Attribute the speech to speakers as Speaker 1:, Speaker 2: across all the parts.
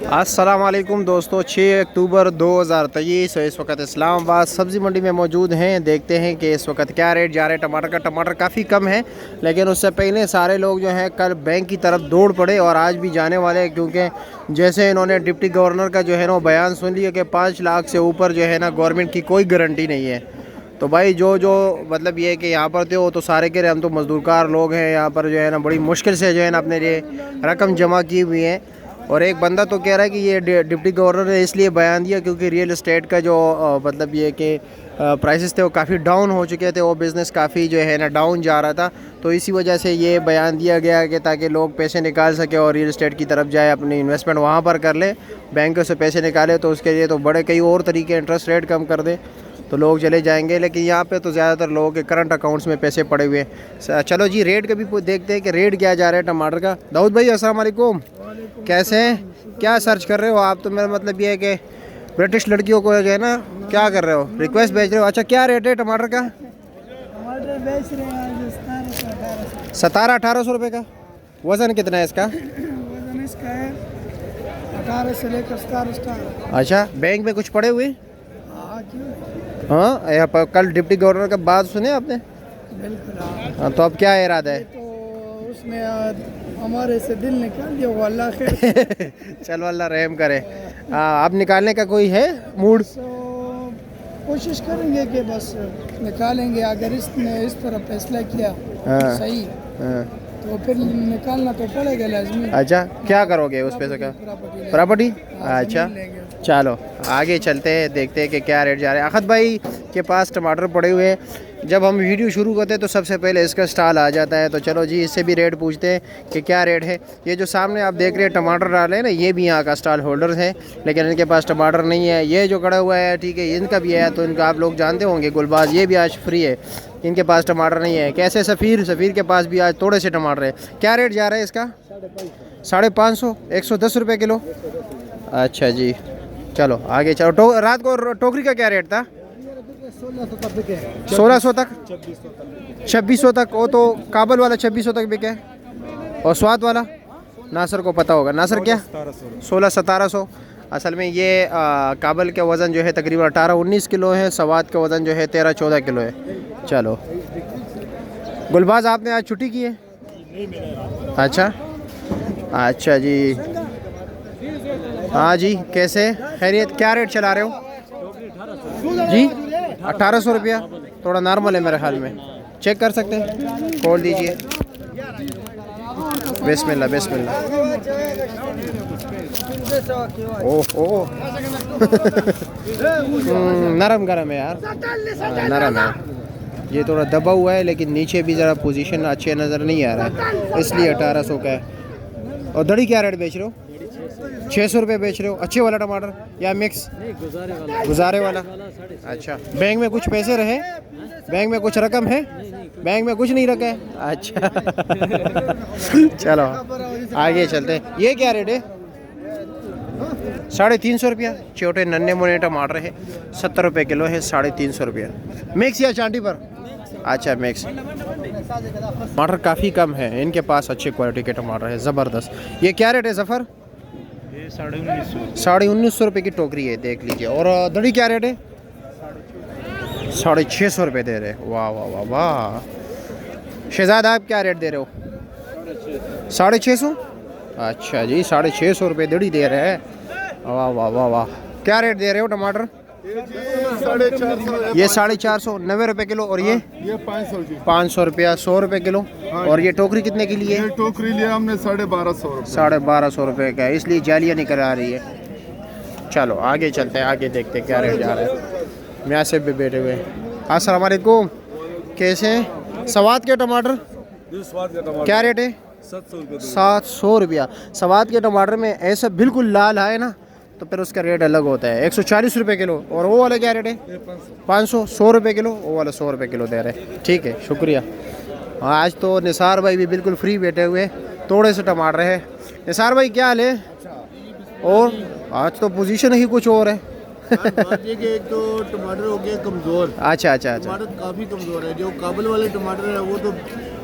Speaker 1: अस्सलाम वालेकुम दोस्तों, 6 अक्टूबर 2023। इस वक्त इस्लामाबाद सब्ज़ी मंडी में मौजूद हैं। देखते हैं कि इस वक्त क्या रेट जा रहे हैं टमाटर का। टमाटर काफ़ी कम है, लेकिन उससे पहले सारे लोग जो हैं कल बैंक की तरफ दौड़ पड़े और आज भी जाने वाले हैं, क्योंकि जैसे इन्होंने डिप्टी गवर्नर का जो है ना बयान सुन लिया कि 5 लाख से ऊपर जो है ना गवर्नमेंट की कोई गारंटी नहीं है। तो भाई जो मतलब ये है कि यहाँ पर थे वो तो सारे कह रहे हम तो मजदूरकार लोग हैं, यहाँ पर जो है ना बड़ी मुश्किल से जो है ना अपने लिए रकम जमा की हुई है। और एक बंदा तो कह रहा है कि ये डिप्टी गवर्नर ने इसलिए बयान दिया क्योंकि रियल एस्टेट का जो मतलब ये कि प्राइसेस थे वो काफ़ी डाउन हो चुके थे, वो बिज़नेस काफ़ी जो है ना डाउन जा रहा था, तो इसी वजह से ये बयान दिया गया कि ताकि लोग पैसे निकाल सके और रियल एस्टेट की तरफ जाए, अपनी इन्वेस्टमेंट वहाँ पर कर ले, बैंकों से पैसे निकाले तो उसके लिए तो बड़े कई और तरीके इंटरेस्ट रेट कम कर दे तो लोग चले जाएंगे। लेकिन यहाँ पे तो ज़्यादातर लोगों के करंट अकाउंट्स में पैसे पड़े हुए हैं। चलो जी, रेट का भी देखते हैं कि रेट क्या जा रहा है टमाटर का। दाऊद भाई अस्सलाम वालेकुम, कैसे हैं? क्या सर्च कर रहे हो आप? तो मेरा मतलब ये है कि ब्रिटिश लड़कियों को जो है ना क्या कर रहे हो, रिक्वेस्ट भेज रहे हो। अच्छा, क्या रेट है टमाटर का?
Speaker 2: टमाटर बेच रहे हैं
Speaker 1: 1700-1800 रुपये का। वज़न कितना है इसका?
Speaker 2: वजन इसका है 18 से लेकर 17।
Speaker 1: अच्छा, बैंक में कुछ पड़े हुए?
Speaker 2: हाँ, क्यों?
Speaker 1: हाँ, यहाँ पर कल डिप्टी गवर्नर का बात सुने आपने?
Speaker 2: बिल्कुल।
Speaker 1: हाँ, तो अब क्या इरादा है?
Speaker 2: तो उसने हमारे से दिल निकाल दिया, वो अल्लाह खैर।
Speaker 1: चलो अल्लाह रहम करे। आप निकालने का कोई है मूड?
Speaker 2: तो कोशिश करेंगे कि बस निकालेंगे। अगर इसने इस तरह फैसला किया
Speaker 1: हाँ।
Speaker 2: सही,
Speaker 1: हाँ।
Speaker 2: तो फिर निकालना तो पड़ेगा लाजमी।
Speaker 1: अच्छा, क्या करोगे उस पैसे का? प्रॉपर्टी? अच्छा, चलो आगे चलते हैं, देखते हैं कि क्या रेट जा रहा है। अखद भाई के पास टमाटर पड़े हुए हैं। जब हम वीडियो शुरू करते हैं तो सबसे पहले इसका स्टॉल आ जाता है, तो चलो जी इससे भी रेट पूछते हैं कि क्या रेट है। ये जो सामने आप देख रहे हैं टमाटर डाले हैं ना, ये भी यहाँ का स्टॉल होल्डर है, लेकिन इनके पास टमाटर नहीं है। ये जो खड़ा हुआ है, ठीक है, इनका भी है, तो इनका आप लोग जानते होंगे, गुलबाज, ये भी आज फ्री है, इनके पास टमाटर नहीं है। कैसे सफ़ीर के पास भी आज थोड़े से टमाटर है। क्या रेट जा रहा है इसका? 550, 110 रुपये किलो। अच्छा जी, चलो आगे चलो। रात को टोकरी का क्या रेट था? 1600 तक, 2600 तक। वो तो काबल वाला 2600 तक बिके, और स्वाद वाला नासर को पता होगा। नासर क्या? 1600-1700। असल में ये काबल का वज़न जो है तकरीबन 18-19 किलो है, स्वाद का वज़न जो है 13-14 किलो है। चलो गुलबाज, आपने आज छुट्टी की है? अच्छा जी। हाँ जी, कैसे खैरियत? क्या रेट चला रहे हो जी? 1800 रुपया, थोड़ा नॉर्मल है मेरे ख्याल में। चेक कर सकते हैं, खोल दीजिए। बिस्मिल्लाह बिस्मिल्लाह। ओह नरम गरम है यार, नरम है। ये थोड़ा दबा हुआ है, लेकिन नीचे भी ज़रा पोजीशन अच्छे नज़र नहीं आ रहा है, इसलिए 1800 का है। और दड़ी क्या रेट बेच रहे हो? 600 रुपये बेच रहे हो? अच्छे वाला टमाटर या मिक्स? गुजारे वाला। अच्छा, बैंक में कुछ पैसे रहे? बैंक में कुछ रकम है? बैंक में कुछ नहीं रखा है? अच्छा चलो आगे चलते हैं। ये क्या रेट है? 350 रुपया। छोटे नन्हे मुन्ने टमाटर है, 70 रुपये किलो है, 350 रुपया। मिक्स या चांटी पर? अच्छा, मिक्स। टमाटर काफ़ी कम है इनके पास, अच्छी क्वालिटी के टमाटर है, ज़बरदस्त। ये क्या रेट है ज़फ़र? 1950 रुपये की टोकरी है, देख लीजिए। और दड़ी क्या रेट है? 650 रुपये दे रहे। वाह वाह वाह वाह। शहजाद, आप क्या रेट दे रहे हो? 650। अच्छा जी, 650 रुपये दड़ी दे रहे हैं। वाह वाह वाह वाह। क्या रेट दे रहे हो टमाटर? ये 450, 90 रुपये किलो। और ये 500 रुपया, 100 रुपये किलो। और ये टोकरी कितने की लिए?
Speaker 3: टोकरी लिया हमने 1250।
Speaker 1: 1250 रुपये का है, इसलिए जालियाँ नहीं करा रही है। चलो आगे चलते हैं, आगे देखते हैं क्या रेट जा रहा है। मैं से भी बैठे हुए। अस्सलाम वालेकुम, कैसे हैं? स्वाद के टमाटर क्या रेट है? 700 रुपया। स्वाद के टमाटर में ऐसा बिल्कुल लाल आए ना तो फिर उसका रेट अलग होता है, 140 रुपये किलो। और वो वाला क्या रेट है? 500, 100 रुपये किलो। वो वाला 100 रुपये किलो दे रहे। ठीक है, शुक्रिया। आज तो निसार भाई भी बिल्कुल फ्री बैठे हुए, थोड़े से टमाटर है। निसार भाई क्या हाल है? और आज तो पोजीशन ही कुछ और है।
Speaker 3: एक तो टमाटर हो गया कमज़ोर।
Speaker 1: अच्छा।
Speaker 3: टमाटर काफ़ी कमज़ोर है। जो काबुल वाले टमाटर है वो तो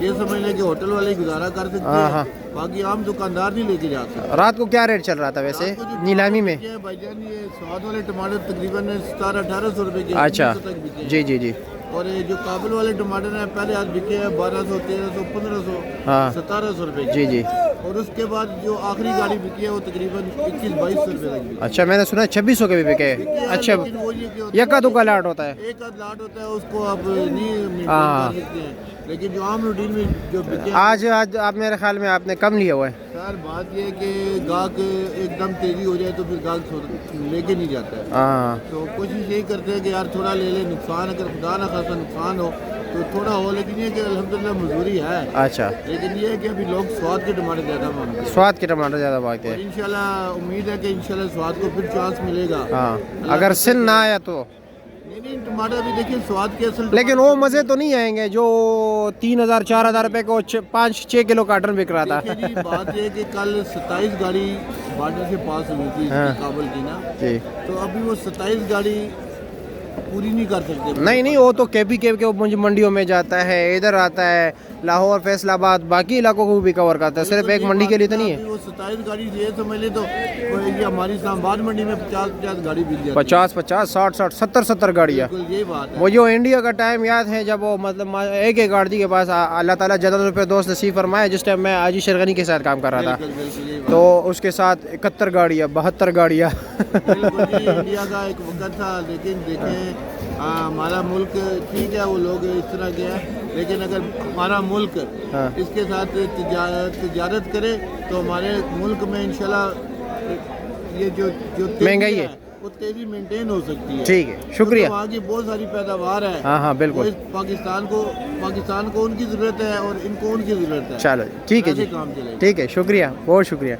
Speaker 3: ये समझ लें कि होटल वाले ही गुजारा कर सकते
Speaker 1: हाँ, हाँ।
Speaker 3: हैं, बाकी आम दुकानदार नहीं लेके जा सकते।
Speaker 1: रात को क्या रेट चल रहा था वैसे
Speaker 3: आपको जो
Speaker 1: नीलामी में?
Speaker 3: बिके हैं भाईजान, ये स्वाद वाले टमाटर तकरीबन 1700-1800 रुपए के
Speaker 1: अच्छा
Speaker 3: 1900 तक बिके हैं।
Speaker 1: जी जी जी
Speaker 3: और ये जो काबुल वाले टमाटर हैं पहले आज बिके हैं 1200, 1300, 1500,
Speaker 1: हाँ
Speaker 3: 1700 रुपए के।
Speaker 1: जी जी।
Speaker 3: और उसके बाद जो आखिरी गाड़ी बिकी है वो तकरीबन 21-2200 रुपए तक बिकी
Speaker 1: अच्छा मैंने सुना 2600 के भी बिके
Speaker 3: है।
Speaker 1: अच्छा
Speaker 3: लेकिन वो ये कि होता
Speaker 1: यक्का दुक्का लाट होता है।
Speaker 3: एक आध लाट होता है, उसको आप नहीं मेंटेन
Speaker 1: हाँ।
Speaker 3: कर सकते हैं, लेकिन जो आम रूटीन में जो बिके हैं,
Speaker 1: आज आज आप मेरे ख्याल में आपने कम लिया हुआ है।
Speaker 3: सर बात ये है कि गाहक एकदम तेजी हो जाए तो फिर गाहक लेके नहीं जाता है।
Speaker 1: हाँ
Speaker 3: तो कोशिश यही करते हैं कि यार थोड़ा ले ले, नुकसान अगर खुदा ना खासा नुकसान हो तो थोड़ा हो, लेकिन ये कि अल्हम्दुलिल्लाह मजदूरी है।
Speaker 1: अच्छा
Speaker 3: लेकिन ये है कि अभी लोग स्वाद के टमाटर ज़्यादा मांगते हैं
Speaker 1: स्वाद के टमाटर ज़्यादा भागते
Speaker 3: और
Speaker 1: हैं।
Speaker 3: इंशाल्लाह उम्मीद है कि इंशाल्लाह स्वाद को फिर चांस मिलेगा।
Speaker 1: हाँ अगर सिन ना आया तो,
Speaker 3: नहीं टमाटर अभी देखिए स्वाद के असल
Speaker 1: लेकिन वो मज़े तो नहीं आएंगे जो 3000-4000 रुपए को 5-6 किलो कार्टन बिक रहा था।
Speaker 3: देखिए जी बात ये है कि कल 27 गाड़ी बॉर्डर से पास हुई थी
Speaker 1: हाँ।
Speaker 3: काबुल की ना,
Speaker 1: जी
Speaker 3: तो अभी वो 27 गाड़ी पूरी नहीं कर सकते।
Speaker 1: नहीं वो तो केपी के मंडियों में जाता है, इधर आता है, लाहौर फैसलाबाद बाकी इलाकों को भी कवर करता है, सिर्फ एक मंडी के लिए तो नहीं है।
Speaker 3: वो 27 गाड़ी ये समझ ले तो ये हमारी इस्लामाबाद मंडी में 50-50 गाड़ी बिक जाती है।
Speaker 1: 50-50 60-60 70-70 गाड़ियाँ।
Speaker 3: बिल्कुल यही बात है।
Speaker 1: वो जो इंडिया का टाइम याद है जब वो मतलब एक गाड़ी के पास अल्लाह ताला जदद रुपये दोस्त नसीब फरमाए, जिस टाइम मैं आजी शेरगनी के साथ काम कर रहा था,
Speaker 3: बिल्कुल यही बात
Speaker 1: तो उसके साथ 71 गाड़ियाँ 72 गाड़ियाँ।
Speaker 3: बिल्कुल जी, इंडिया का एक वक्त था, लेकिन देखें हमारा मुल्क ठीक है, वो लोग इस तरह के हैं, लेकिन अगर हमारा मुल्क
Speaker 1: हाँ।
Speaker 3: इसके साथ तिजारत करे तो हमारे मुल्क में इंशाल्लाह ये जो तेजी
Speaker 1: महंगाई है
Speaker 3: वो तेजी मेंटेन हो सकती है।
Speaker 1: ठीक है शुक्रिया।
Speaker 3: तो वहाँ की बहुत सारी पैदावार है।
Speaker 1: हाँ बिल्कुल।
Speaker 3: वो इस पाकिस्तान को उनकी ज़रूरत है और इनको उनकी ज़रूरत है।
Speaker 1: चलो ठीक है
Speaker 3: ऐसे
Speaker 1: जी,
Speaker 3: काम चलेगा।
Speaker 1: ठीक है शुक्रिया, बहुत शुक्रिया।